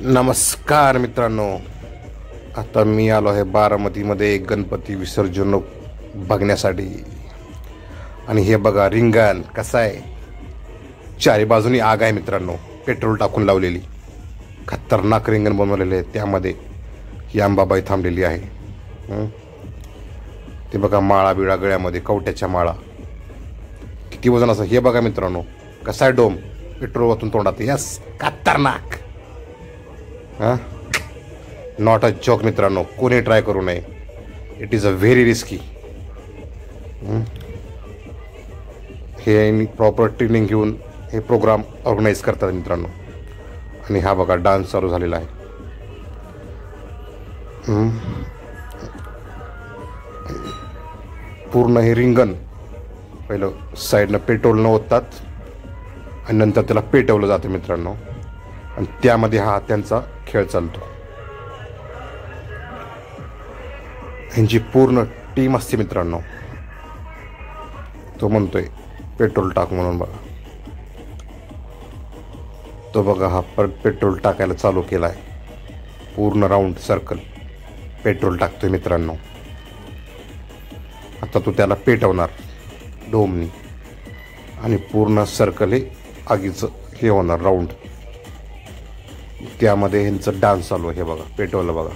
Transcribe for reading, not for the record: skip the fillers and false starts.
नमस्कार मित्रांनो, आता मी आलो आहे बारामतीमध्ये गणपती विसर्जन बघण्यासाठी. आणि हे बघा रिंगण कसं आहे, चारी बाजूनी आग आहे मित्रांनो, पेट्रोल टाकून लावलेली खतरनाक रिंगण बनवलेले आहे. त्यामध्ये ही अंबाबाई थांबलेली आहे. ते बघा माळा बिळा गळ्यामध्ये, कवट्याच्या माळा, किती वजन असं. हे बघा मित्रांनो कसा आहे डोम, पेट्रोल वाचून तोंडात. यस, खतरनाक. नॉट अ जोक मित्रांनो, कोणी ट्राय करू नये. It is a very risky. हे प्रॉपर ट्रेनिंग घेऊन हे प्रोग्राम ऑर्गनाईज करतात मित्रांनो. आणि हा बघा डान्स चालू झालेला आहे. पूर्ण हे रिंगण पहिलं साईडनं पेट्रोलनं ओततात आणि नंतर त्याला पेटवलं जातं मित्रांनो. आणि त्यामध्ये हा त्यांचा खेळ चालतो. ह्यांची पूर्ण टीम असते मित्रांनो. तो म्हणतोय पेट्रोल टाक म्हणून. बघा तो बघा हा परत पेट्रोल टाकायला चालू केला आहे. पूर्ण राऊंड सर्कल पेट्रोल टाकतोय मित्रांनो. आता तो त्याला पेटवणार डोमनी आणि पूर्ण सर्कल हे आगीचं हे होणार राऊंड. त्यामध्ये ह्यांचं डान्स चालू आहे. हे बघा पेटवलं बघा.